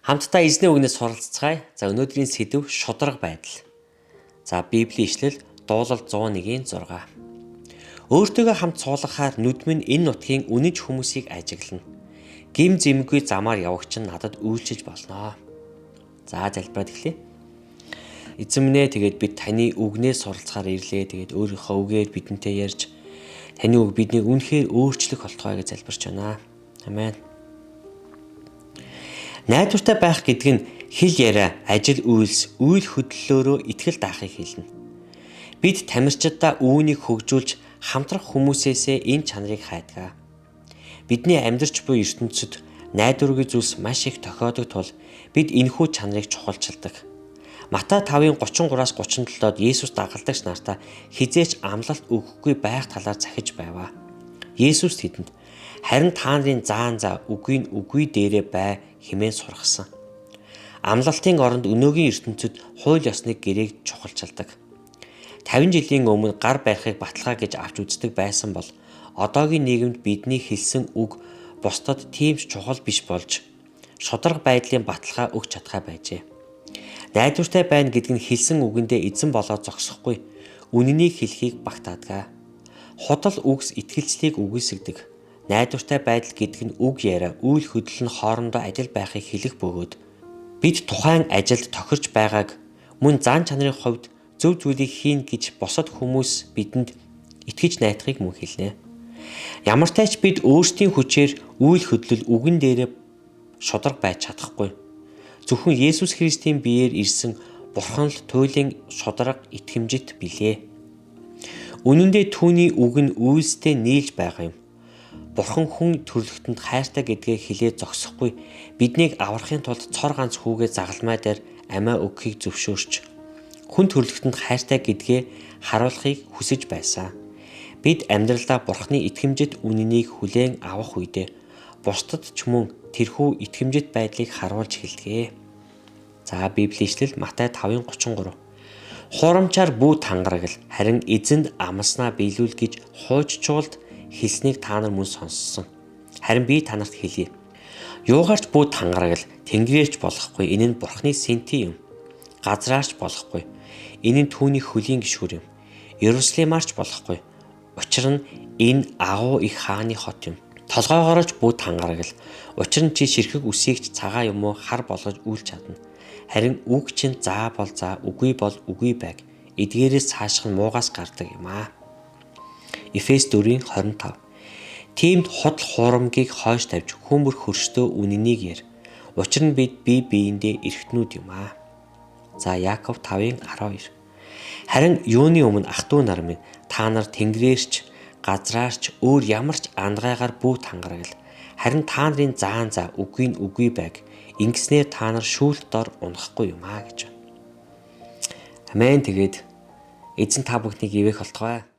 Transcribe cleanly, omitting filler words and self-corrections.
Хамтдаа эзний үгнээс суралцгаая. За өнөөдрийн сэдэв шударга байдал. За Библийн ишлэл Дуулал 101:6. Өөртөөгөө хамт суулгахаар нүдмэн энэ нутгийн үнэнч хүмүүсийг ажиглана. Гим зэмгүй замаар явагч нь надад үйлчилж болно. За залбираад эхлэе. Эзэн минь тэгээд бид таны үгнээс суралцахаар ирлээ. Тэгээд өөрийнхөө үгээр бидэнтэй ярьж таны үг биднийг үнэхээр өөрчлөх болтугай гэж залбирч байна. Амен. Найдвартай байх гэдэг нь хэл яриа, ажил үйлс, үйл хөдлөлөөрөө итгэл даахыг хэлнэ. Бид тамирчидаа үүнийг хөгжүүлж хамтрах хүмүүсээсээ энэ чанарыг хайдаг. Бидний амьдарч буй ертөнцид найдваргүй зүйлс маш их тохиодог тул бид энэхүү чанарыг чухалчилдаг. Матай 5:33-аас 37-д Есүс дагалдагч нартаа хизээч амлалт өгөхгүй байх талаар захиж байваа. Есүс тэдэнд харин та нарын заан за үгүй нь үгүй дээрээ бай хэмээн сургасан. Амлалтын оронд өнөөгийн ертөнцид хууль ёсны гэрээг чухалчилдаг. 50 жилийн өмнө гар барихыг баталгаа гэж авч үздэг байсан бол одоогийн нийгэмд бидний хэлсэн үг бусдад тийм ч чухал биш болж шударга байдлын баталгаа өгч чадхаа байжээ. Найдвартай байна гэдэг нь хэлсэн үгэндээ эзэн болоод зогсохгүй, үнэнийг хэлхийг багтаадаг. Худал үгс итгэлцлийг үгүйсгдэг. Найдвартай байдал гэдэг нь үг яриа, үйл хөдлөл нь хоорондоо адил байхыг хэлэх бөгөөд бид тухайн ажилд тохирч байгааг мөн зан чанарын хувьд зөв зүйлийг хийн гэж босод хүмүүс бидэнд итгэж найдахыг мөн хэлнэ. Ямар ч тач бид өөрсдийн хүчээр үйл хөдлөл үгэн дээрээ шударга байж чадахгүй. Зөвхөн Есүс Христийн биеэр ирсэн Бурхан л туйлын шударга итгэмжит билээ. Үнэн дээр түүний үг нь үйлстэй нийлж байгаа юм. Бурхан хүн төрлөختөнд хайртай гэдгээ хэлээ зогсохгүй биднийг аврахын тулд цор ганц хүүгээ загалмай дээр амиа өгөхийг зөвшөөрч хүн төрлөختөнд хайртай гэдгээ харуулахыг хүсэж байсан. Бид амьдралдаа Бурханы итгэмжит үнэнийг хүлээн авах үедээ бусдад ч мөн тэрхүү итгэмжит байдлыг харуулж хэлдэг. За Библийн ишлэл Матай 5:33. Хуурамчаар бүү тангарагл харин эзэнд амласнаа биелүүл гэж хууччуулд хэлснийг та нар мөн сонссон. Харин би та нарт хэлье. Юугаарч бүү тангарагл тэнгэрээрч болохгүй. Энэ нь Бурханы сэнти юм. Газраарч болохгүй. Энэ нь түүний хөлийн гишүүр юм. Иерусалимаарч болохгүй. Учир нь энэ агуу их хааны хот юм. Толгойгоорч бүү тангарагл. Учир нь чи ширхэг үсэгч цагаан юм уу хар болгож үйлч чадна. Харин үг чинь заа бол заа, үгүй бол үгүй байг. Эдгээрээс цааших нь муугаас гардаг юм аа. Эфес 4:25. Тиймд худал хуурамгийг хойш тавьж хүмүүр хөрштөө үнэнийг яар. Учир нь бид бие биендээ эрхтнүүд юм аа. За Яаков 5:12. Харин юуны өмнө ах トゥ нар минь та нар тэнгэрээрч газраарч өөр ямар ч андгайгаар бүү тангарагл. Харин та нарын заан за үгүй нь үгүй байг. Ингэснээр та нар шүүлт дор унахгүй юм аа гэж. Амен. Тэгээд эзэн та бүхнийг ивэх болтугай.